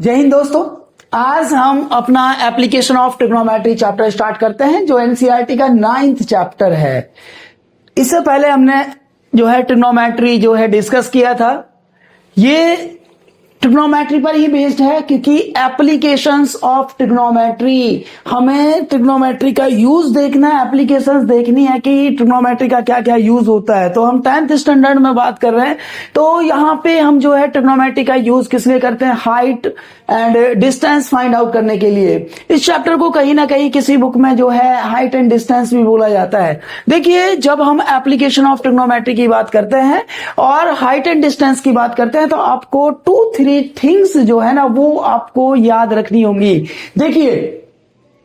जय हिंद दोस्तों। आज हम अपना application of trigonometry chapter start करते हैं जो एनसीईआरटी का 9th चैप्टर है। इससे पहले हमने जो है ट्रिग्नोमेट्री जो है डिस्कस किया था। ये ट्रिग्नोमेट्री पर ही बेस्ड है क्योंकि एप्लीकेशंस ऑफ ट्रिग्नोमेट्री, हमें ट्रिग्नोमेट्री का यूज देखना है, एप्लीकेशंस देखनी है कि ट्रिग्नोमेट्री का क्या क्या यूज होता है। तो हम 10th स्टैंडर्ड में बात कर रहे हैं। तो यहाँ पे हम जो है ट्रिग्नोमेट्री का यूज किस लिए करते हैं? Height and distance find out करने के लिए। इस चैप्टर को कहीं ना कहीं किसी बुक में जो है हाइट एंड डिस्टेंस भी बोला जाता है। देखिए, जब हम एप्लीकेशन ऑफ ट्रिग्नोमेट्री की बात करते हैं और हाइट एंड डिस्टेंस की बात करते हैं तो आपको 2-3 थिंग्स जो है ना वो आपको याद रखनी होंगी। देखिए,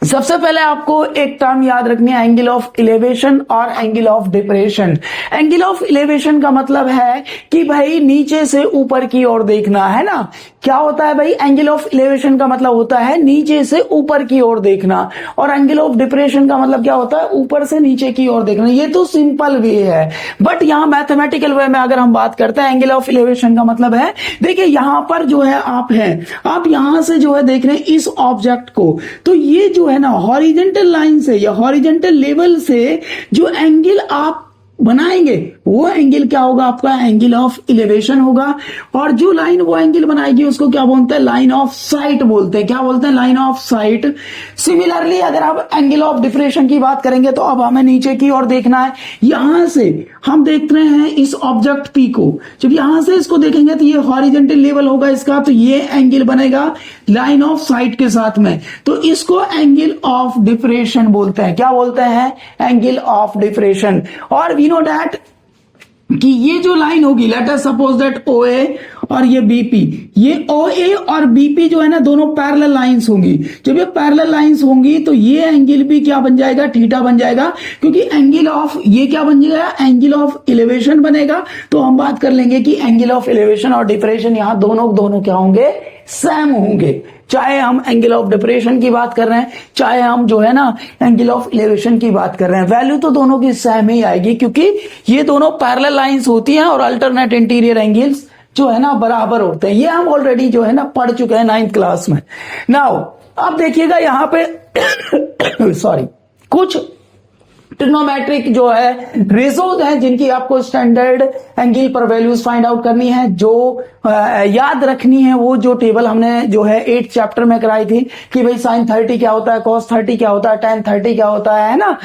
सबसे पहले आपको एक टर्म याद रखनी है, एंगल ऑफ इलेवेशन और angle of depression. Angle of elevation का मतलब है कि भाई नीचे से ऊपर की ओर देखना है ना। क्या होता है भाई? एंगल ऑफ इलेवेशन का मतलब होता है नीचे से ऊपर की ओर देखना, और एंगल ऑफ डिप्रेशन का मतलब क्या होता है? ऊपर से नीचे की ओर देखना। ये तो सिंपल वे है, बट यहां मैथमेटिकल वे में अगर हम बात करते हैं, एंगल ऑफ इलेवेशन का मतलब है, देखिए यहां पर जो है आप यहां से जो है देख रहे हैं इस ऑब्जेक्ट को, तो ये जो है ना हॉरिजेंटल लाइन से या हॉरिजेंटल लेवल से जो एंगल आप बनाएंगे वो एंगल क्या होगा? आपका एंगल ऑफ इलेवेशन होगा। और जो लाइन वो एंगल बनाएगी उसको क्या बोलते हैं? लाइन ऑफ साइट बोलते हैं। क्या बोलते हैं? Line of site. सिमिलरली अगर आप एंगल ऑफ डिप्रेशन की बात करेंगे तो अब हमें नीचे की ओर देखना है। यहां से हम देख रहे हैं इस ऑब्जेक्ट पी को, जब यहां से इसको देखेंगे तो ये हॉरिजेंटल लेवल होगा इसका, तो ये एंगल बनेगा लाइन ऑफ साइट के साथ में, तो इसको एंगल ऑफ डिप्रेशन बोलते हैं। क्या बोलते हैं? Angle of depression. और वी नो दैट कि ये जो लाइन होगी, लेट अस सपोज दैट ओ ए और ये बीपी, ये ओ ए और बीपी जो है ना दोनों पैरेलल लाइंस होंगी। जब ये पैरेलल लाइंस होंगी तो ये एंगल भी क्या बन जाएगा? थीटा बन जाएगा, क्योंकि एंगल ऑफ ये क्या बन जाएगा? एंगल ऑफ इलेवेशन बनेगा। तो हम बात कर लेंगे कि एंगल ऑफ इलेवेशन और डिप्रेशन यहां दोनों क्या होंगे? सेम होंगे। चाहे हम एंगल ऑफ डिप्रेशन की बात कर रहे हैं, चाहे हम जो है ना एंगल ऑफ इलेवेशन की बात कर रहे हैं, वैल्यू तो दोनों की सेम ही आएगी, क्योंकि ये दोनों पैरेलल लाइंस होती हैं और अल्टरनेट इंटीरियर एंगल्स जो है ना बराबर होते हैं। ये हम ऑलरेडी जो है ना पढ़ चुके हैं 9th क्लास में। नाउ अब देखिएगा यहां पे सॉरी, कुछ ट्रिग्नोमेट्रिक जो है रेशोज हैं जिनकी आपको स्टैंडर्ड एंगल पर वैल्यूज फाइंड आउट करनी है। जो याद रखनी है वो जो टेबल हमने जो है 8th चैप्टर में कराई थी कि भाई sin 30 क्या होता है, cos 30 क्या होता है, tan 30 क्या होता है ना,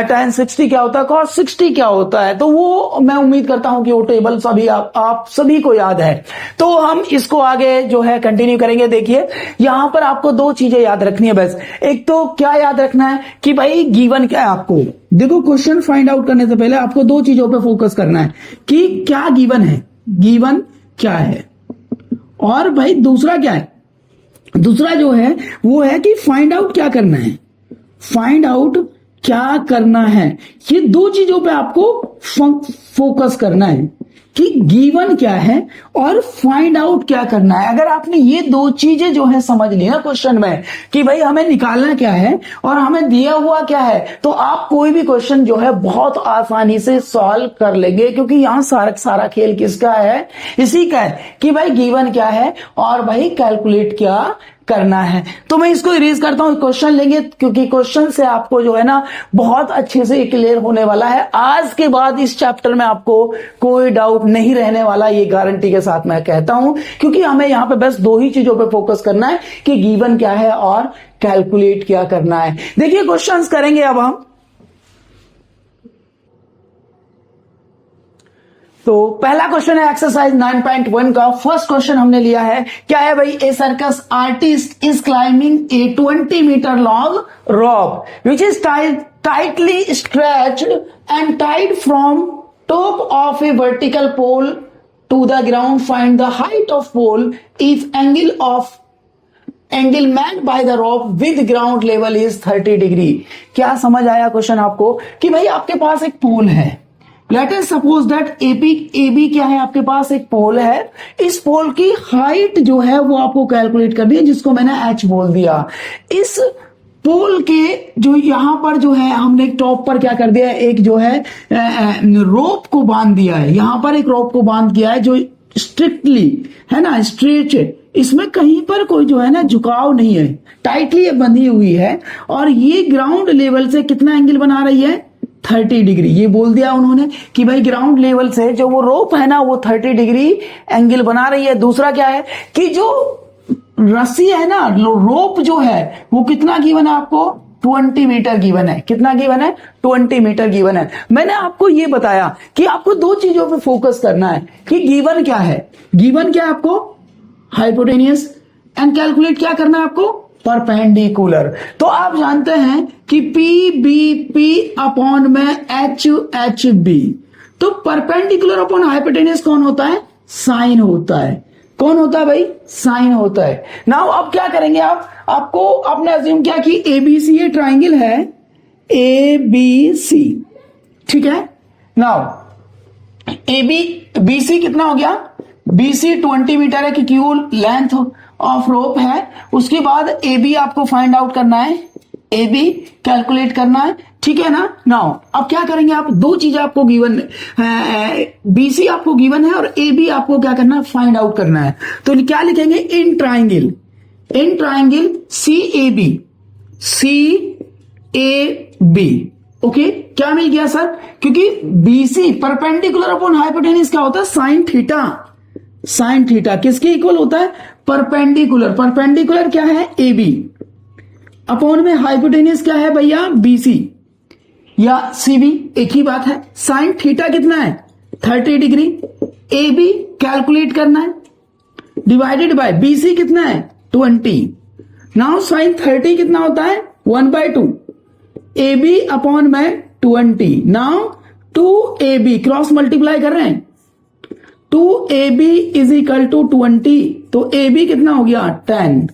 tan 60 क्या होता है, cos 60 क्या होता है। तो वो मैं उम्मीद करता हूं कि वो टेबल सभी आप सभी को याद है। तो हम इसको आगे जो है कंटिन्यू करेंगे। देखिए, यहां पर आपको 2 चीजें याद रखनी है बस। एक तो क्या याद रखना है कि भाई गिवन क्या है आपको। देखो, क्वेश्चन फाइंड आउट करने से पहले आपको 2 चीजों पे फोकस करना है कि क्या गिवन है, गिवन क्या है, और भाई दूसरा क्या है? दूसरा जो है वो है कि फाइंड आउट क्या करना है, फाइंड आउट क्या करना है। ये 2 चीजों पे आपको फोकस करना है कि गिवन क्या है और फाइंड आउट क्या करना है। अगर आपने ये 2 चीजें जो है समझ ली ना क्वेश्चन में कि भाई हमें निकालना क्या है और हमें दिया हुआ क्या है, तो आप कोई भी क्वेश्चन जो है बहुत आसानी से सॉल्व कर लेंगे, क्योंकि यहां सारा खेल किसका है? इसी का है कि भाई गिवन क्या है और भाई कैलकुलेट क्या करना है। तो मैं इसको इरेज करता हूं, क्वेश्चन लेंगे, क्योंकि क्वेश्चन से आपको जो है ना बहुत अच्छे से क्लियर होने वाला है। आज के बाद इस चैप्टर में आपको कोई डाउट नहीं रहने वाला, ये गारंटी के साथ मैं कहता हूं, क्योंकि हमें यहां पे बस 2 ही चीजों पे फोकस करना है कि गिवन क्या है और कैलकुलेट क्या करना है। देखिए, क्वेश्चंस करेंगे अब हम। तो पहला क्वेश्चन है एक्सरसाइज 9.1 का। फर्स्ट क्वेश्चन हमने लिया है, क्या है भाई? A circus artist is climbing a 20 metre long rope which is tightly stretched and tied from top of a vertical pole to the ground. Find the height of pole if angle made by the rope with ground level is 30 degree. क्या समझ आया question आपको? कि भाई आपके पास एक pole है, let us suppose that AB क्या है? आपके पास एक पोल है। इस पोल की हाइट जो है वो आपको कैलकुलेट करनी है, जिसको मैंने h बोल दिया। इस पोल के जो यहां पर जो है हमने टॉप पर क्या कर दिया है? एक जो है रोप को बांध दिया है, यहां पर एक रोप को बांध दिया है जो स्ट्रिक्टली, है ना, स्ट्रेच है, इसमें कहीं पर कोई जो है ना झुकाव नहीं है, टाइटली बंधी हुई है, और ये ग्राउंड लेवल से कितना एंगल बना रही है, 30 डिग्री। ये बोल दिया उन्होंने कि भाई ग्राउंड लेवल से जो वो रोप है ना वो 30 डिग्री एंगल बना रही है। दूसरा क्या है कि जो रस्सी है ना, रोप जो है वो कितना गिवन है आपको, 20 मीटर गिवन है। कितना गिवन है, 20 मीटर गिवन है। मैंने आपको ये बताया कि आपको दो चीजों पे फोकस करना है कि गिवन क्या है, गिवन क्या है आपको, हाइपोटेनियस, एंड कैलकुलेट क्या करना है आपको, परपेंडिकुलर। तो आप जानते हैं कि पी बी पी अपॉन में एच एच बी, तो परपेंडिकुलर अपॉन हाइपोटेनियस कौन होता है, साइन होता है। कौन होता है भाई, साइन होता है। नाउ अब क्या करेंगे आप, आपको आपने अज्यूम किया कि एबीसी ये ट्राइंगल है, ए बी सी, ठीक है। Now A B B C कितना हो गया, बीसी 20 मीटर है क्योंकि वो लेंथ ऑफ रोप है। उसके बाद ए बी आपको फाइंड आउट करना है, ए बी कैलकुलेट करना है, ठीक है ना। नाउ अब क्या करेंगे आप, दो चीजें आपको गिवन है, बीसी आपको गिवन है और ए बी आपको क्या करना है, फाइंड आउट करना है। तो क्या लिखेंगे, in triangle C A B, C A B, okay. क्या मिल गया सर, क्योंकि बीसी परपेंडिकुलर अपॉन हाइपोटेन्यूज क्या होता है, साइन थीटा। साइन थीटा किसके इक्वल होता है, परपेंडिकुलर। परपेंडिकुलर क्या है, ए बी, अपॉन में हाइपोटेन्यूज क्या है भैया, बीसी या सीबी, एक ही बात है। साइन थीटा कितना है, 30 डिग्री। ए बी कैलकुलेट करना है, डिवाइडेड बाय बीसी कितना है, 20। नाउ साइन 30 कितना होता है, 1/2, ए बी अपॉन में 20। नाउ 2ab क्रॉस मल्टीप्लाई कर रहे हैं, 2ab इज इक्वल टू 20, तो ab कितना हो गया, 10।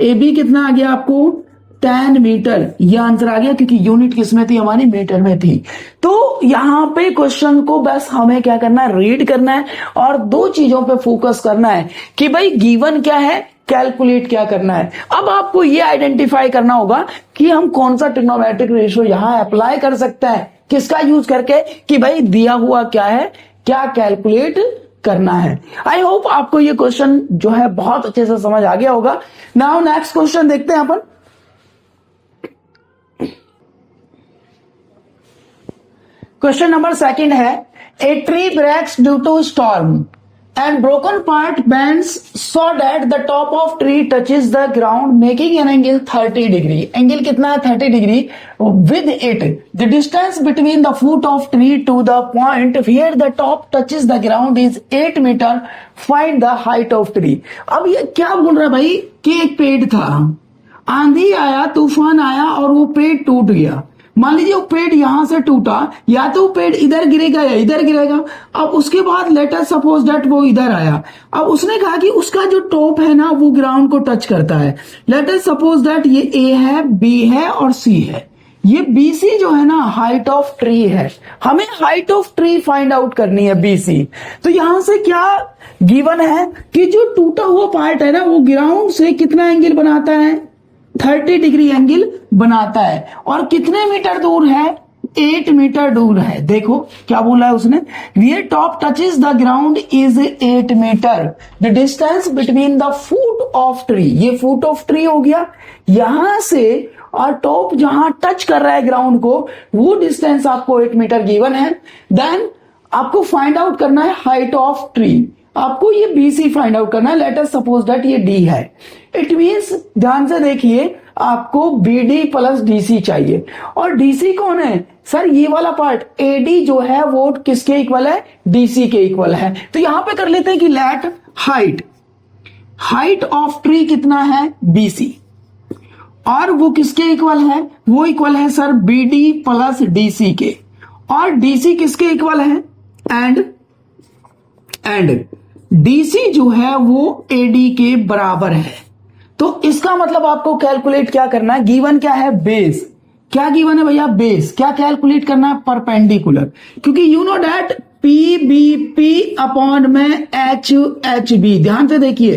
ab कितना आ गया आपको, 10 मीटर। यह आंसर आ गया क्योंकि यूनिट किसमें थी, हमारी मीटर में थी। तो यहां पे क्वेश्चन को बस हमें क्या करना है, रीड करना है और दो चीजों पे फोकस करना है कि भाई गिवन क्या है, कैलकुलेट क्या करना है। अब आपको ये आइडेंटिफाई करना होगा कि हम कौन सा ट्रिग्नोमेट्रिक रेशियो यहां अप्लाई कर सकते हैं, किसका यूज करके, कि भाई दिया हुआ क्या है, क्या कैलकुलेट करना है। आई होप आपको ये क्वेश्चन जो है बहुत अच्छे से समझ आ गया होगा। नाउ नेक्स्ट क्वेश्चन देखते हैं अपन। क्वेश्चन नंबर 2 है, a tree breaks due to storm and broken part bends so that the top of tree touches the ground making an angle 30 degree. Angle कितना है, 30 degree. With it the distance between the foot of tree to the point where the top touches the ground is 8 meter. Find the height of tree. अब ये क्या बोल रहा है भाई कि एक पेड़ था, आंधी आया, तूफान आया और वो पेड़ टूट गया। मान लीजिए वो पेड़ यहां से टूटा, या तो पेड़ इधर गिरेगा या इधर गिरेगा। अब उसके बाद लेट अस सपोज दैट वो इधर आया। अब उसने कहा कि उसका जो टॉप है ना वो ग्राउंड को टच करता है। लेट अस सपोज दैट ये ए है, बी है और सी है। ये बीसी जो है ना हाइट ऑफ ट्री है, हमें height of tree find out करनी है बीसी। तो यहां से क्या गिवन है कि जो टूटा हुआ पार्ट है ना वो ग्राउंड से कितना एंगल बनाता है, 30 डिग्री एंगल बनाता है। और कितने मीटर दूर है, 8 मीटर दूर है। देखो क्या बोला है उसने, where top touches the ground is 8 metre, the distance between the foot of tree. ये फुट ऑफ ट्री हो गया यहां से, और टॉप जहां टच कर रहा है ग्राउंड को वो डिस्टेंस आपको 8 मीटर गिवन है। देन आपको फाइंड आउट करना है हाइट ऑफ ट्री। आपको ये बीसी फाइंड आउट करना है। लेट अस सपोज दैट ये डी है। इट मींस ध्यान से देखिए, आपको बीडी प्लस डीसी चाहिए। और डीसी कौन है सर, ये वाला पार्ट एडी जो है वो किसके इक्वल है, डीसी के इक्वल है। तो यहां पे कर लेते हैं कि लेट हाइट ऑफ ट्री कितना है, बीसी, और वो किसके इक्वल है, वो इक्वल है सर बीडी प्लस डीसी के। और डीसी किसके इक्वल है, एंड डीसी जो है वो एडी के बराबर है। तो इसका मतलब आपको कैलकुलेट क्या करना है, गिवन क्या है, बेस। क्या गिवन है भैया, बेस। क्या कैलकुलेट करना है, परपेंडिकुलर। क्योंकि you know that P B P upon में एच एच बी। ध्यान से देखिए,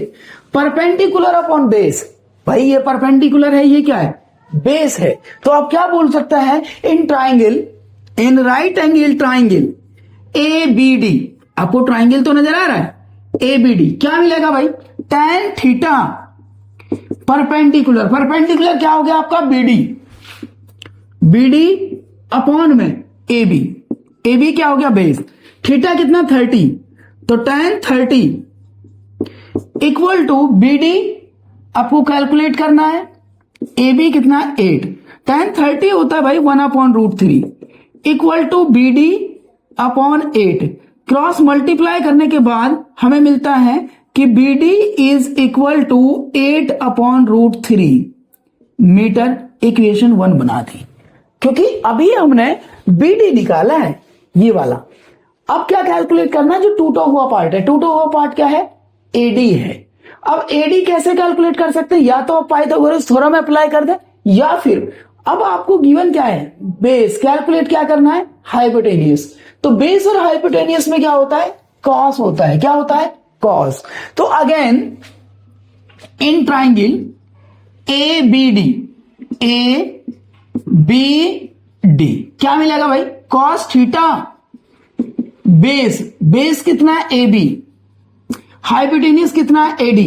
परपेंडिकुलर अपॉन बेस। भाई ये परपेंडिकुलर है, ये क्या है, बेस है। तो आप क्या बोल सकते हैं, in right angle triangle A B D. आपको ट्राइंगल तो नजर आ रहा है, ABD क्या मिलेगा भाई, tan थीटा परपेंडिकुलर, परपेंडिकुलर क्या हो गया आपका BD अपॉन में AB क्या हो गया बेस, थीटा कितना 30, तो tan 30 इक्वल टू BD आपको कैलकुलेट करना है, AB कितना 8, tan 30 होता है भाई 1/√3 equal to BD upon 8, cross multiply करने के बाद हमें मिलता है कि BD is equal to 8/√3 metre. Equation 1 बना दी, क्योंकि अभी हमने BD निकाला है ये वाला। अब क्या कैलकुलेट करना है, जो टूटा हुआ पार्ट है, टूटा हुआ पार्ट क्या है, AD है। अब AD कैसे कैलकुलेट कर सकते हैं, या तो आप पाइथागोरस थ्योरम अप्लाई कर दे, या फिर अब आपको गिवन क्या है, बेस कैलकुलेट क्या करना है, हाइपोटेनियस। तो बेस और हाइपोटेनियस में क्या होता है, कॉस होता है, क्या होता है, कॉस। तो अगेन इन ट्राइंगल ABD क्या मिलेगा भाई, कॉस थीटा बेस कितना है AB, हाइपोटेनियस कितना है AD।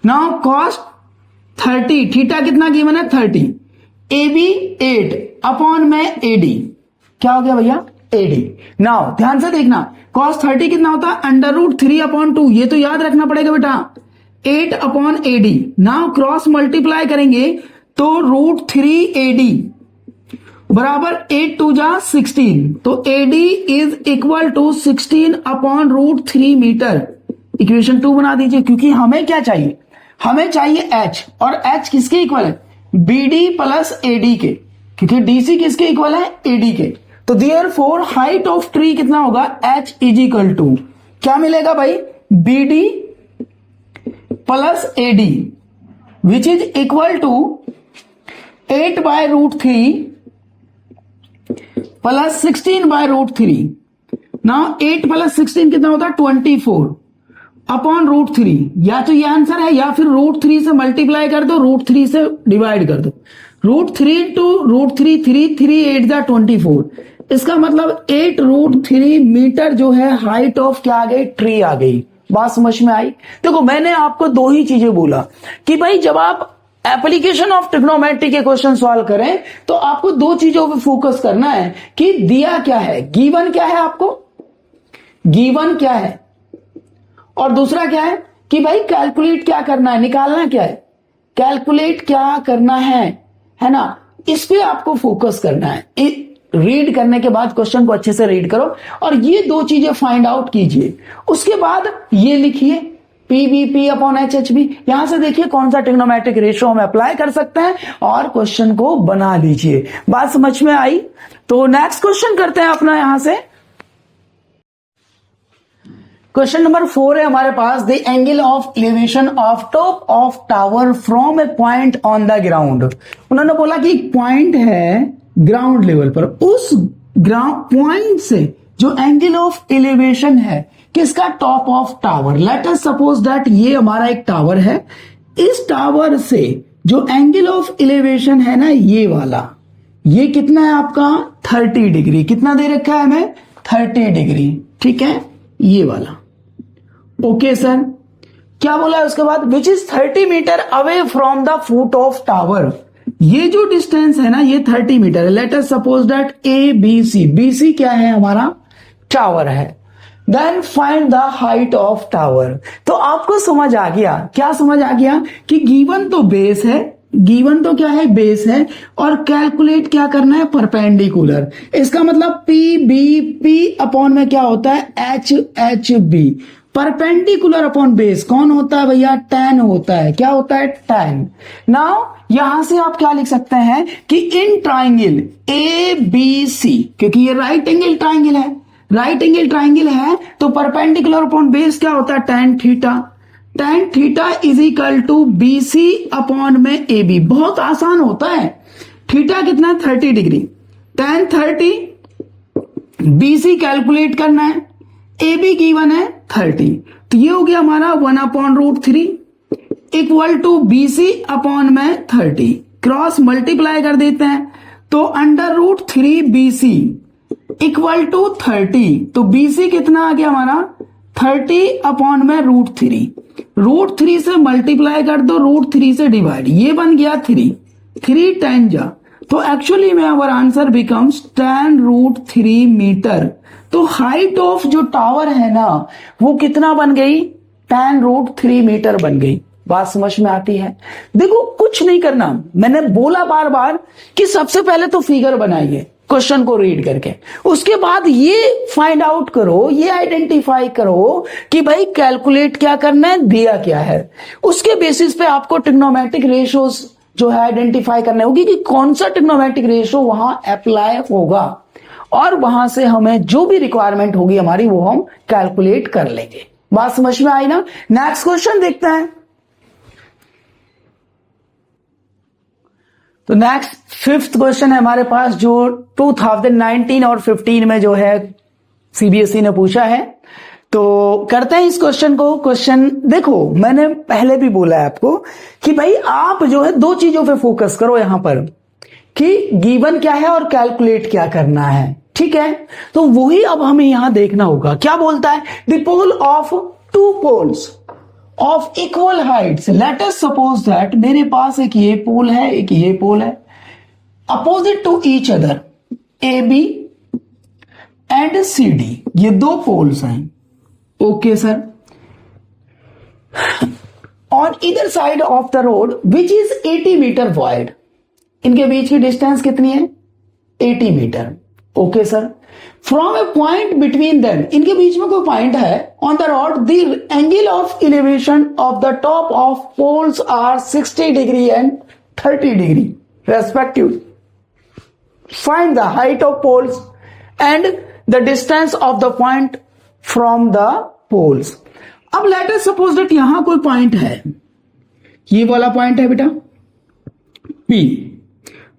नाउ कॉस 30, थीटा कितना गिवन है 30, AB 8 अपॉन में AD क्या हो गया भैया AD। नाउ ध्यान से देखना, cos 30 कितना होता है, √3/2, ये तो याद रखना पड़ेगा बेटा, 8 upon AD। Now cross multiply करेंगे तो √3AD बराबर 8 2 जा 16, तो AD is equal to 16/√3 metre. Equation 2 बना दीजिए, क्योंकि हमें क्या चाहिए, हमें चाहिए H, और H किसके इक्वल है, BD प्लस AD के, क्योंकि DC किसके इक्वल है, AD के। तो देयरफॉर हाइट ऑफ ट्री कितना होगा, H इज इक्वल टू क्या मिलेगा भाई, BD plus AD which is equal to 8/√3 plus 16/√3। Now 8 plus 16 कितना होता है 24 अपॉन √3, या तो ये आंसर है, या फिर √3 से मल्टीप्लाई कर दो, √3 से डिवाइड कर दो, √3 इंटू √3 3 8 जा 24, इसका मतलब 8√3 मीटर जो है हाइट ऑफ क्या आ गई, ट्री आ गई। बात समझ में आई। देखो मैंने आपको दो ही चीजें बोला कि भाई जब आप एप्लीकेशन ऑफ ट्रिग्नोमेट्री के क्वेश्चन सॉल्व करें तो आपको दो चीजों पे फोकस करना है कि दिया क्या है, गिवन क्या है, आपको गिवन क्या है, और दूसरा क्या है कि भाई कैलकुलेट क्या करना है, निकालना क्या है, कैलकुलेट क्या करना है ना, इस पे आपको फोकस करना है। रीड करने के बाद क्वेश्चन को अच्छे से रीड करो और ये दो चीजें फाइंड आउट कीजिए। उसके बाद ये लिखिए PBP अपॉन HHB, यहां से देखिए कौन सा ट्रिग्नोमेट्रिक रेशियो हम अप्लाई कर सकते हैं और क्वेश्चन को बना लीजिए। बात समझ में आई। तो नेक्स्ट क्वेश्चन करते हैं अपना यहां से। क्वेश्चन नंबर 4 है हमारे पास, the angle of elevation of top of tower from a point on the ground. उन्होंने बोला कि एक पॉइंट है ग्राउंड लेवल पर, उस ग्राउंड पॉइंट से जो एंगल ऑफ एलिवेशन है किसका, top of tower. Late us suppose that ये हमारा एक टावर है, इस टावर से जो एंगल ऑफ एलिवेशन है ना ये वाला, ये कितना है आपका 30 डिग्री, कितना दे रखा है हमें 30 डिग्री, ठीक है ये वाला। ओके सर, क्या बोला है उसके बाद, which is 30 metre away from the foot of tower. ये जो डिस्टेंस है ना ये 30 मीटर है। Let us suppose that ABC, BC क्या है हमारा टावर है। Then find the height of tower. तो आपको समझ आ गया, क्या समझ आ गया कि गिवन तो बेस है, गिवन तो क्या है बेस है, और कैलकुलेट क्या करना है परपेंडिकुलर। इसका मतलब PBP अपॉन में क्या होता है HHB। परपेंडिकुलर अपॉन बेस कौन होता है भैया, tan होता है। क्या होता है tan। नाउ यहां से आप क्या लिख सकते हैं कि इन ट्राइंगल ABC, क्योंकि ये राइट एंगल ट्राइंगल है, राइट एंगल ट्राइंगल है तो परपेंडिकुलर अपॉन बेस क्या होता है tan theta. tan theta is equal to BC upon में AB। बहुत आसान होता है। थीटा कितना है 30 डिग्री, tan 30, BC कैलकुलेट करना है, AB गिवन है 30, तो ये हो गया हमारा 1/√3 इक्वल टू BC अपॉन में 30। क्रॉस मल्टीप्लाई कर देते हैं तो √3 BC इक्वल टू 30, तो BC कितना आ गया हमारा 30 अपॉन में √3, √3 से मल्टीप्लाई कर दो, √3 से डिवाइड, ये बन गया 3 10 जा, तो एक्चुअली में आवर आंसर बिकम्स 10√3 मीटर। तो हाइट ऑफ जो टावर है ना वो कितना बन गई, 10√3 मीटर बन गई। बात समझ में आती है? देखो कुछ नहीं करना, मैंने बोला बार बार कि सबसे पहले तो फिगर बनाइए क्वेश्चन को रीड करके, उसके बाद ये फाइंड आउट करो, ये आइडेंटिफाई करो कि भाई कैलकुलेट क्या करना है, दिया क्या है। उसके बेसिस पे आपको ट्रिग्नोमेट्रिक रेशियोज जो है आइडेंटिफाई करने होगी कि कौन सा ट्रिग्नोमेट्रिक रेशियो वहां अप्लाई होगा, और वहां से हमें जो भी रिक्वायरमेंट होगी हमारी वो हम कैलकुलेट कर लेंगे। बात समझ में आई ना? नेक्स्ट क्वेश्चन देखते हैं। तो नेक्स्ट 5th क्वेश्चन है हमारे पास, जो 2019 और 15 में जो है सीबीएसई ने पूछा है। तो करते हैं इस क्वेश्चन को। क्वेश्चन देखो, मैंने पहले भी बोला है आपको कि भाई आप जो है दो चीजों पे फोकस करो यहां पर, कि गिवन क्या है और कैलकुलेट क्या करना है, ठीक है? तो वही अब हमें यहां देखना होगा। क्या बोलता है, the pole of two poles of equal heights, let us suppose that मेरे पास एक ये पोल है, एक ये पोल है, opposite to each other, A B and C D, ये दो पोल्स हैं। Okay sir, on either side of the road which is 80 metre wide, इनके बीच की डिस्टेंस कितनी है, 80 metre. Okay sir, from a point between them, इनके बीच में कोई पॉइंट है, on the road the angle of elevation of the top of poles are 60 degree and 30 degree respectively. Find the height of poles and the distance of the point from the poles. अब let us suppose that यहां कोई point है, ये वाला point है बेटा P,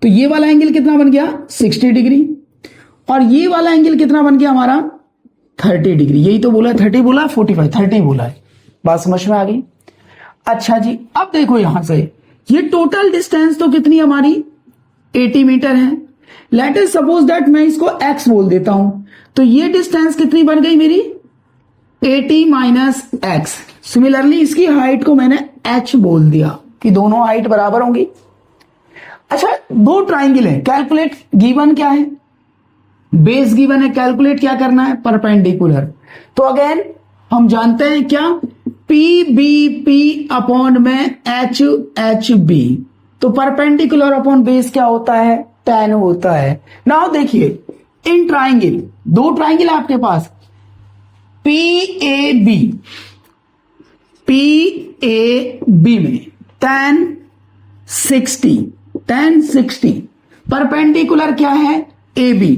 तो ये वाला एंगल कितना बन गया, 60 डिग्री, और ये वाला एंगल कितना बन गया हमारा, 30 डिग्री। यही तो बोला, 30 बोला, 45, 30 बोला है। बात समझ में आ गई? अच्छा जी, अब देखो यहां से ये टोटल डिस्टेंस तो कितनी हमारी 80 मीटर है। लेट अस सपोज दैट मैं इसको x बोल देता हूं, तो ये डिस्टेंस कितनी बन गई मेरी, 80 माइनस x। सिमिलरली इसकी हाइट को मैंने h बोल दिया कि दोनों हाइट बराबर होंगी। अच्छा, दो ट्राइंगल है, कैलकुलेट गिवन क्या है, बेस गिवन है, कैलकुलेट क्या करना है, परपेंडिकुलर। तो अगेन हम जानते हैं क्या, पी बी पी अपॉन में एच एच बी, तो परपेंडिकुलर अपॉन बेस क्या होता है, tan होता है। नाउ देखिए इन ट्राइंगल, दो ट्राइंगल आपके पास, पी ए बी में tan 60 परपेंडिकुलर क्या है, ए बी,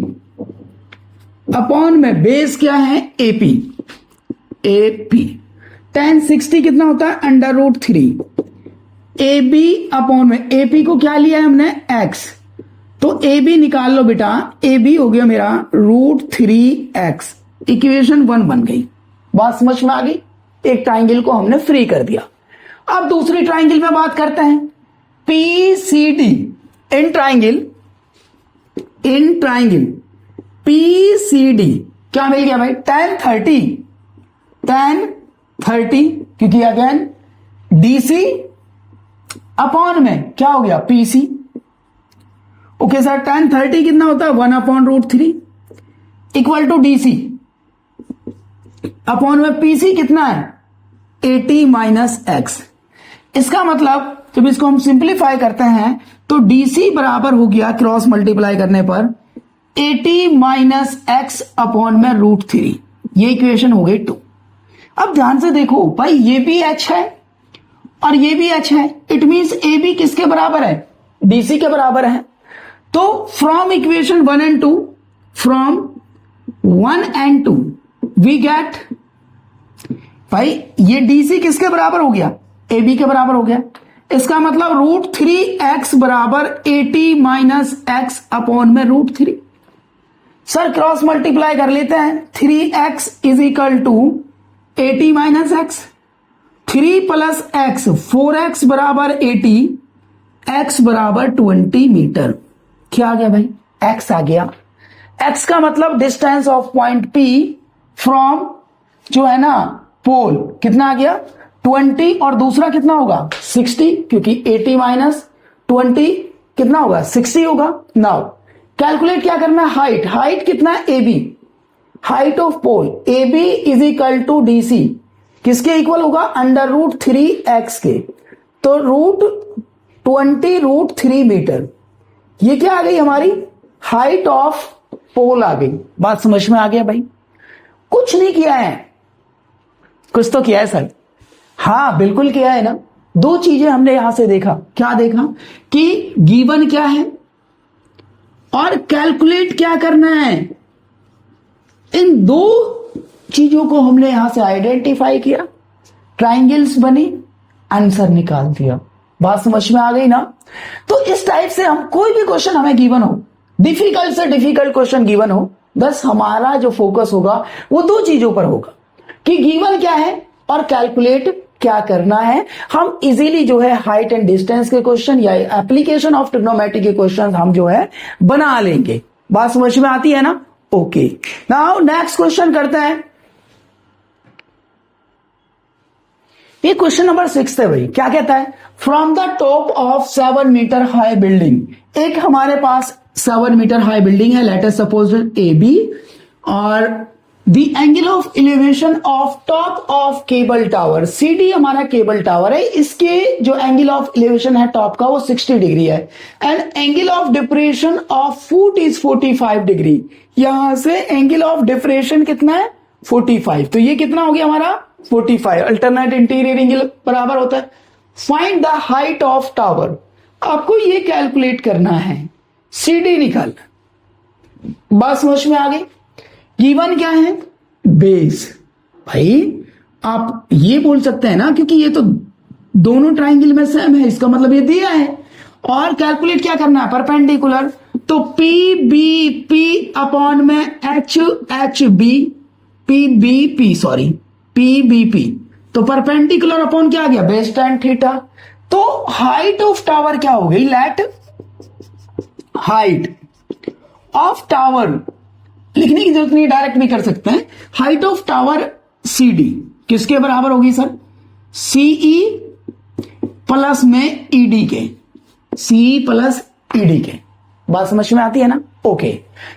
अपॉन में बेस क्या है, एपी tan 60 कितना होता है, √3, ए बी अपॉन में एपी को क्या लिया है हमने, x, तो ए बी निकाल लो बेटा, ए बी हो गया मेरा √3x, इक्वेशन 1 बन गई। बात समझ में आ गई? एक ट्राइंगल को हमने फ्री कर दिया। अब दूसरी ट्राइंगल में बात करते हैं, PCD, इन ट्राइंगल PCD क्या मिल गया भाई, tan 30, क्योंकि अगेन DC अपॉन में क्या हो गया, PC। ओके सर, tan 30 कितना होता है, 1/√3 इक्वल टू DC अपॉन में PC कितना है, 80 माइनस x। इसका मतलब जब इसको हम सिंप्लीफाई करते हैं तो DC बराबर हो गया, क्रॉस मल्टीप्लाई करने पर 80 माइनस x अपॉन में √3, ये इक्वेशन हो गई 2। अब ध्यान से देखो भाई, ये भी h है और ये भी h है, इट मींस ए बी किसके बराबर है, DC के बराबर है। तो from equation 1 and 2, from 1 and 2 we get, भाई ये DC किसके बराबर हो गया, ए बी के बराबर हो गया। इसका मतलब √3x बराबर 80 माइनस x अपॉन में √3। सर क्रॉस मल्टीप्लाई कर लेते हैं, 3x is equal to 80 minus x, 3 plus x 4x बराबर 80, x बराबर 20 मीटर। क्या आ गया भाई, x आ गया। x का मतलब distance of point P from जो है ना पोल कितना आ गया 20 और दूसरा कितना होगा 60, क्योंकि 80 माइनस 20 कितना होगा 60 होगा। नाउ कैलकुलेट क्या करना है, हाइट, हाइट कितना है AB, height of pole AB is equal to DC किसके इक्वल होगा √3x के, तो √20 √3 ये क्या आ गई हमारी हाइट ऑफ पोल आ गई। बात समझ में आ गया भाई, कुछ नहीं किया है, कुछ तो किया है सर, हाँ बिल्कुल किया है ना। दो चीजें हमने यहां से देखा, क्या देखा कि गिवन क्या है और कैलकुलेट क्या करना है, इन दो चीजों को हमने यहां से आइडेंटिफाई किया, ट्राइंगल्स बनी, आंसर निकाल दिया। बात समझ में आ गई ना। तो इस टाइप से हम कोई भी क्वेश्चन हमें गिवन हो, डिफिकल्ट से डिफिकल्ट क्वेश्चन गिवन हो, बस हमारा जो फोकस होगा वो दो चीजों पर होगा कि गिवन क्या है और कैलकुलेट क्या करना है। हम इजीली जो है हाइट एंड डिस्टेंस के क्वेश्चन या एप्लीकेशन ऑफ ट्रिग्नोमेट्री के क्वेश्चन हम जो है बना लेंगे। बात समझ में आती है ना। ओके, नाउ नेक्स्ट क्वेश्चन करते हैं। ये क्वेश्चन नंबर 6 है भाई, क्या कहता है, from the top of 7 metre high building, एक हमारे पास 7 मीटर हाई बिल्डिंग है, लेट अस सपोज AB, और the angle of elevation of top of cable tower, CD हमारा केबल टावर है, इसके जो एंगल ऑफ एलिवेशन है टॉप का वो 60 डिग्री है, and angle of depression of foot is 45 degree. यहां से एंगल ऑफ डिप्रेशन कितना है 45, तो ये कितना हो गया हमारा 45, अल्टरनेट इंटीरियर एंगल बराबर होता है। Find the height of tower, आपको ये कैलकुलेट करना है, CD निकालना। बात समझ में आ गई। गिवन क्या है बेस, भाई आप ये बोल सकते हैं ना, क्योंकि ये तो दोनों ट्राइंगल में सेम है, इसका मतलब ये दिया है, और कैलकुलेट क्या करना है परपेंडिकुलर, तो PBP अपॉन में HHB, PBP, तो परपेंडिकुलर अपॉन क्या आ गया बेस tan थीटा। तो हाइट ऑफ टावर क्या हो गई, लेट हाइट ऑफ टावर, लिखने की जरूरत नहीं, डायरेक्ट भी कर सकते हैं, हाइट ऑफ टावर CD किसके बराबर होगी सर, CE प्लस में ED के, CE प्लस ED के। बात समझ में आती है ना। ओके,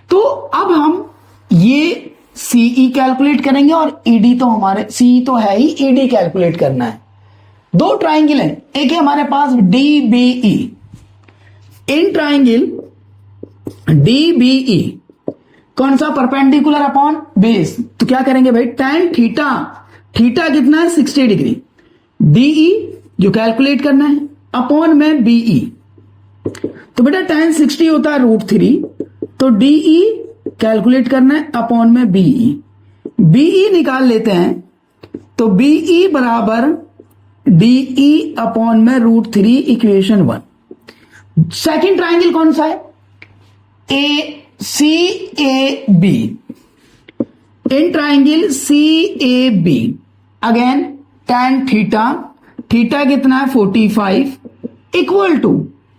तो अब हम ये CE कैलकुलेट करेंगे और ED तो हमारे CE तो है ही, ED कैलकुलेट करना है। दो ट्राइंगल है, एक है हमारे पास DBE, इन ट्राइंगल DBE कौन सा परपेंडिकुलर अपॉन बेस, तो क्या करेंगे भाई tan थीटा, थीटा कितना है 60 डिग्री, DE जो कैलकुलेट करना है अपॉन में BE, तो बेटा tan 60 होता है √3, तो DE कैलकुलेट करना है अपॉन में BE निकाल लेते हैं, तो BE बराबर DE अपॉन में √3 इक्वेशन 1। सेकेंड ट्राइंगल कौन सा है CAB, in triangle CAB again tan theta, theta कितना है 45 इक्वल टू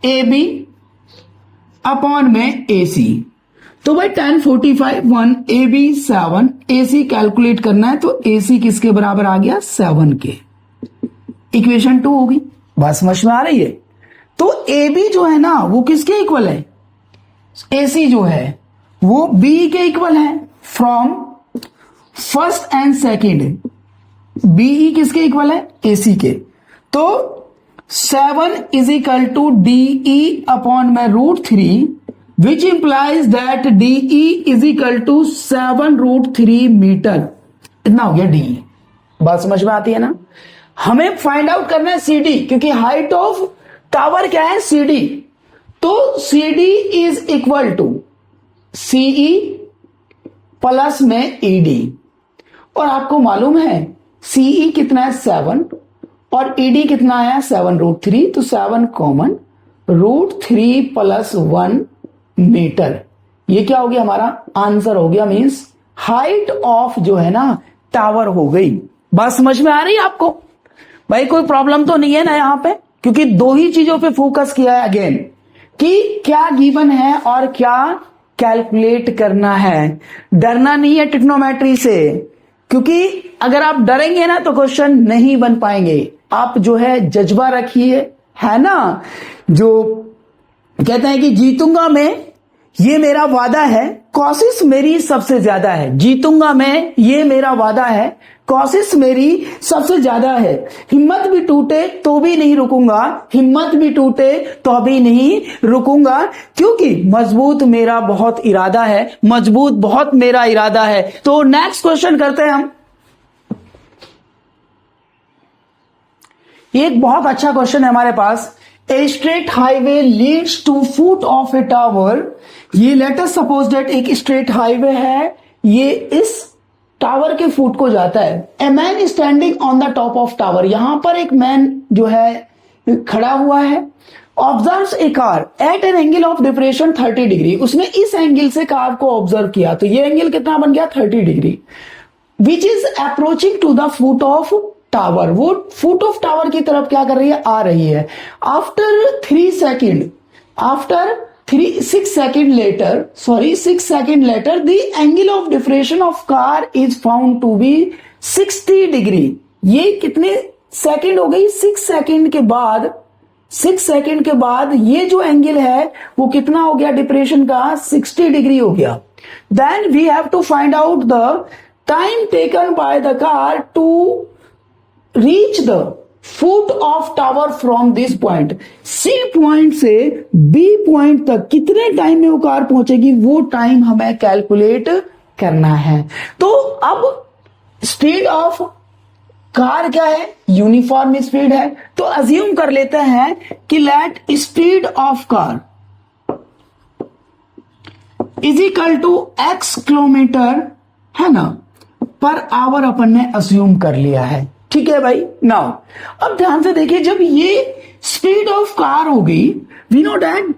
AB अपॉन में AC, तो भाई tan 45 1, AB 7, AC कैलकुलेट करना है, तो AC किसके बराबर आ गया 7 के, इक्वेशन 2 होगी। बात समझ में आ रही है। तो AB जो है ना वो किसके इक्वल है, AC जो है वो B के इक्वल है, from first and second, BE किसके इक्वल है AC के, तो 7 is equal to DE upon में √3 which implies that DE is equal to 7 √3 metre, इतना हो गया DE। बात समझ में आती है ना। हमें फाइंड आउट करना है CD, क्योंकि हाइट ऑफ टावर क्या है CD, तो CD is equal to CE plus में ED, और आपको मालूम है CE कितना है 7 और ED कितना है 7 √3, तो 7 कॉमन, √3 प्लस 1 मीटर, ये क्या हो गया हमारा आंसर हो गया, मींस हाइट ऑफ जो है ना टावर हो गई। बात समझ में आ रही है आपको भाई, कोई प्रॉब्लम तो नहीं है ना यहां पे, क्योंकि दो ही चीजों पे फोकस किया है अगेन, कि क्या गिवन है और क्या कैलकुलेट करना है। डरना नहीं है ट्रिग्नोमेट्री से, क्योंकि अगर आप डरेंगे ना तो क्वेश्चन नहीं बन पाएंगे। आप जो है जज्बा रखिए, है ना, जो कहते हैं कि जीतूंगा मैं, ये मेरा वादा है, कोशिश मेरी सबसे ज्यादा है। जीतूंगा मैं, ये मेरा वादा है, कोशिश मेरी सबसे ज्यादा है। हिम्मत भी टूटे तो भी नहीं रुकूंगा, हिम्मत भी टूटे तो भी नहीं रुकूंगा, क्योंकि मजबूत मेरा बहुत इरादा है, मजबूत बहुत मेरा इरादा है। तो नेक्स्ट क्वेश्चन करते हैं हम। एक बहुत अच्छा क्वेश्चन है हमारे पास। A straight highway leads to foot of a tower. ये लेट अस सपोज दैट एक स्ट्रेट हाईवे है, ये इस टावर के फुट को जाता है। A man standing on the top of tower, यहां पर एक मैन जो है खड़ा हुआ है। Observes a car at an angle of depression 30 degree. उसने इस एंगल से कार को ऑब्जर्व किया, तो ये एंगल कितना बन गया, 30 degree. Which is approaching to the foot of tower, वो फुट ऑफ टावर की तरफ क्या कर रही है, आ रही है। After 6 second later the angle of diffraction of car is found to be 60 degree. ये कितने सेकेंड हो गई, 6 सेकेंड के बाद ये जो एंगल है वो कितना हो गया डिप्रेशन का, 60 डिग्री हो गया। Then we have to find out the time taken by the car to reach the foot of tower from this point. C point से बी पॉइंट तक कितने टाइम में वो कार पहुंचेगी, वो टाइम हमें कैलकुलेट करना है। तो अब स्पीड ऑफ कार क्या है, यूनिफॉर्म स्पीड है। तो अज्यूम कर लेते हैं कि let speed of car is equal to x kilometre, है ना, पर आवर अपन ने अज्यूम कर लिया है। ठीक है भाई। नाउ अब ध्यान से देखिए, जब ये स्पीड ऑफ कार हो गई, वी नो दैट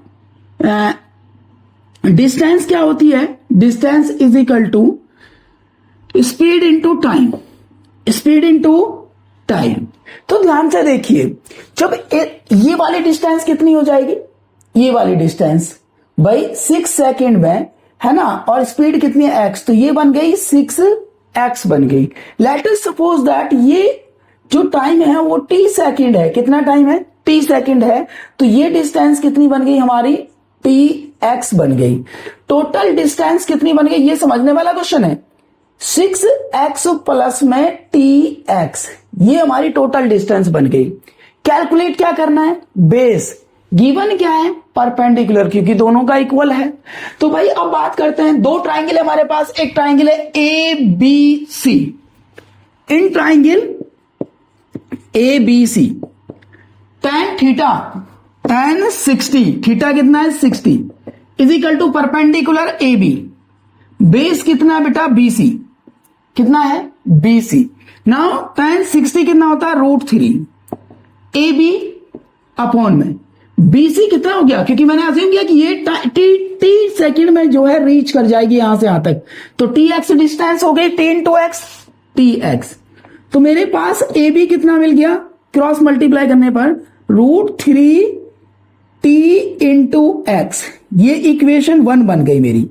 डिस्टेंस क्या होती है, distance is equal to speed into time, speed into time. तो ध्यान से देखिए, जब ये वाली डिस्टेंस कितनी हो जाएगी, ये वाली डिस्टेंस भाई 6 सेकेंड में, है ना, और स्पीड कितनी है x, तो ये बन गई 6x बन गई। लेट अस सपोज दैट ये जो टाइम है वो t सेकेंड है। कितना टाइम है, t सेकेंड है। तो ये डिस्टेंस कितनी बन गई हमारी, tx बन गई। टोटल डिस्टेंस कितनी बन गई, ये समझने वाला क्वेश्चन है। 6x प्लस में tx, ये हमारी टोटल डिस्टेंस बन गई। कैलकुलेट क्या करना है, बेस गिवन क्या है, परपेंडिकुलर, क्योंकि दोनों का इक्वल है। तो भाई अब बात करते हैं, दो ट्राइंगल है हमारे पास। एक ट्राइंगल है ABC, in triangle ABC tan theta tan 60, theta कितना है 60, is equal to perpendicular AB। Base कितना है बेटा, BC, कितना है BC। नाउ tan 60 कितना होता है, √3 AB अपॉन में BC कितना हो गया, क्योंकि मैंने अज्यूम किया कि ये t सेकंड में जो है रीच कर जाएगी यहां से यहां तक। तो tx डिस्टेंस हो गई, t इंटू एक्स tx। तो मेरे पास AB कितना मिल गया, क्रॉस मल्टीप्लाई करने पर √3t इंटू एक्स। ये इक्वेशन 1 बन गई मेरी।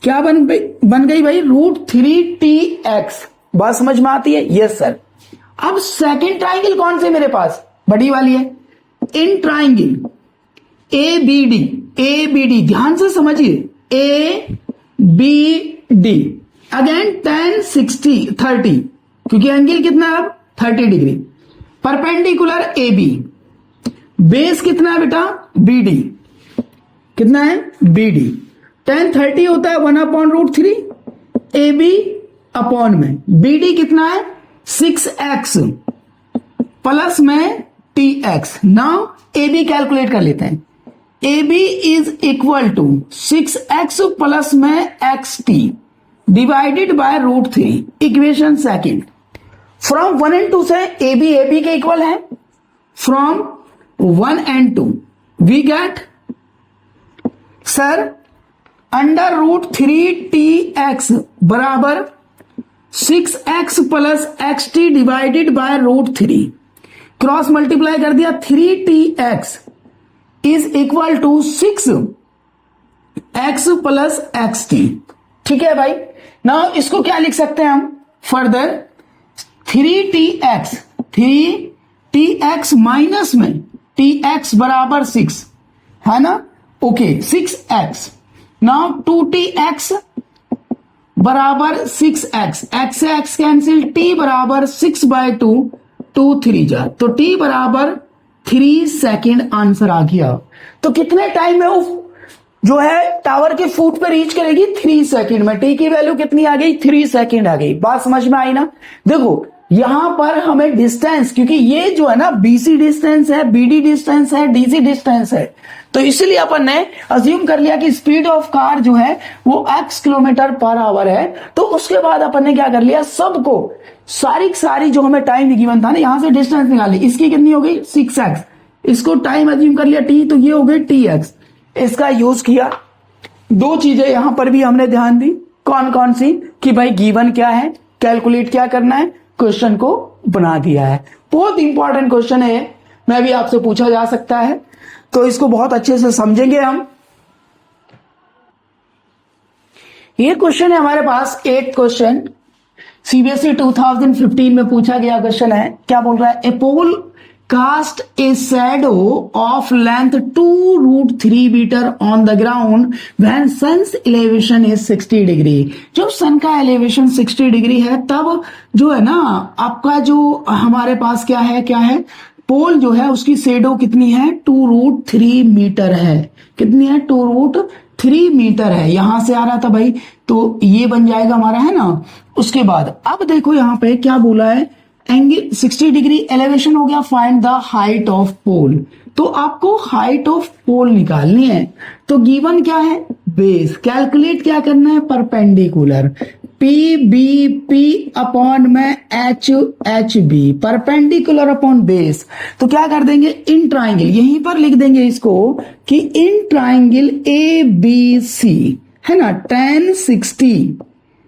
क्या बन गई भाई, √3tx। बात समझ में आती है, यस सर। अब सेकंड ट्राइंगल कौन से मेरे पास, बड़ी वाली है। इन ट्राइंगल ABD, ध्यान से समझिए, ABD अगेन tan 30, क्योंकि एंगल कितना है अब 30 डिग्री। परपेंडिकुलर AB, बेस कितना है बेटा BD, कितना है BD। tan 30 होता है 1/√3 AB अपॉन में BD कितना है 6x प्लस में tx। नाउ AB कैलकुलेट कर लेते हैं। AB is equal to 6x plus में xt divided by √3, equation second. From 1 and 2 से AB के इक्वल है। From 1 and 2 we get sir √3tx बराबर 6x plus xt divided by √3। Cross multiply कर दिया, 3tx is equal to 6x plus xt। ठीक है भाई। नाउ इसको क्या लिख सकते हैं हम, फर्दर 3tx, 3tx माइनस में tx बराबर 6 है ना, ओके 6x। नाउ 2tx बराबर 6x, x से x कैंसिल, t बराबर 6/2, 2 3 जा, तो t बराबर 3 सेकेंड आंसर आ गया। तो कितने टाइम में वो जो है टावर के फुट पे रीच करेगी? 3 सेकेंड में। टी की वैल्यू कितनी आ गई? 3 सेकेंड आ गई। बात समझ में आई ना? देखो यहां पर हमें डिस्टेंस, क्योंकि ये जो है ना बीसी डिस्टेंस है, बीडी डिस्टेंस है, डीसी डिस्टेंस है, तो इसलिए अपन ने अज्यूम कर लिया कि स्पीड ऑफ कार जो है वो x किलोमीटर पर आवर है। तो उसके बाद अपन ने क्या कर लिया, सबको सारी जो हमें टाइम गिवन था ना, यहां से डिस्टेंस निकाली। इसकी कितनी हो गई? 6x। इसको टाइम अज्यूम कर लिया t, तो ये हो गई tx। इसका यूज किया। दो चीजें यहां पर भी हमने ध्यान दी। कौन कौन सी? कि भाई गिवन क्या है, कैलकुलेट क्या करना है, क्वेश्चन को बना दिया है। बहुत इंपॉर्टेंट क्वेश्चन है, मैं भी आपसे पूछा जा सकता है, तो इसको बहुत अच्छे से समझेंगे हम। ये क्वेश्चन है हमारे पास 8 क्वेश्चन, सीबीएसई 2015 में पूछा गया क्वेश्चन है। क्या बोल रहा है? A pole cast a shadow of length 2√3 metre on the ground when sun's elevation is 60 degree. जब सन का एलिवेशन 60 डिग्री है तब जो है ना आपका जो हमारे पास क्या है पोल जो है उसकी शैडो कितनी है? 2√3 मीटर है। कितनी है? 2√3 मीटर है। यहां से आ रहा था भाई, तो ये बन जाएगा हमारा, है ना। उसके बाद अब देखो यहां पे क्या बोला है, एंगल 60 डिग्री एलिवेशन हो गया, फाइंड द हाइट ऑफ पोल। तो आपको हाइट ऑफ पोल निकालनी है। तो गिवन क्या है? बेस। कैलकुलेट क्या करना है? Perpendicular. P B P upon में H B, perpendicular upon base. तो क्या कर देंगे? इन ट्राइंगल, यहीं पर लिख देंगे इसको कि इन ट्राइंगल ए बी सी, है ना, tan 60,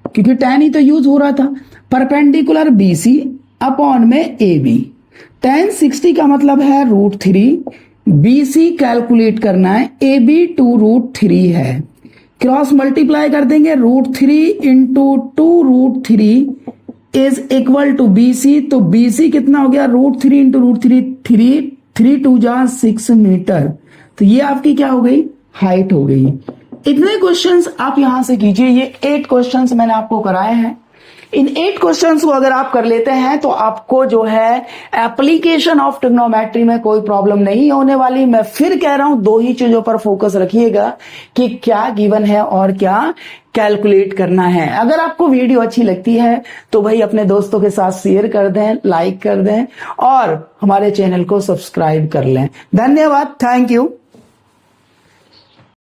क्योंकि tan ही तो यूज हो रहा था, परपेंडिकुलर बी सी अपॉन में ए बी। tan 60 का मतलब है √3, BC कैलकुलेट करना है, AB 2√3 है। क्रॉस मल्टीप्लाई कर देंगे, √3 into 2√3 is equal to BC। तो BC कितना हो गया? √3 इंटू √3, 3 2 जा 6 मीटर। तो ये आपकी क्या हो गई? हाइट हो गई। इतने क्वेश्चंस आप यहां से कीजिए। ये 8 क्वेश्चंस मैंने आपको कराए हैं। इन 8 क्वेश्चंस को अगर आप कर लेते हैं तो आपको जो है एप्लीकेशन ऑफ ट्रिग्नोमेट्री में कोई प्रॉब्लम नहीं होने वाली। मैं फिर कह रहा हूं, 2 ही चीजों पर फोकस रखिएगा कि क्या गिवन है और क्या कैलकुलेट करना है। अगर आपको वीडियो अच्छी लगती है तो भाई अपने दोस्तों के साथ शेयर कर दें, लाइक कर दें और हमारे चैनल को सब्सक्राइब कर लें। धन्यवाद, थैंक यू।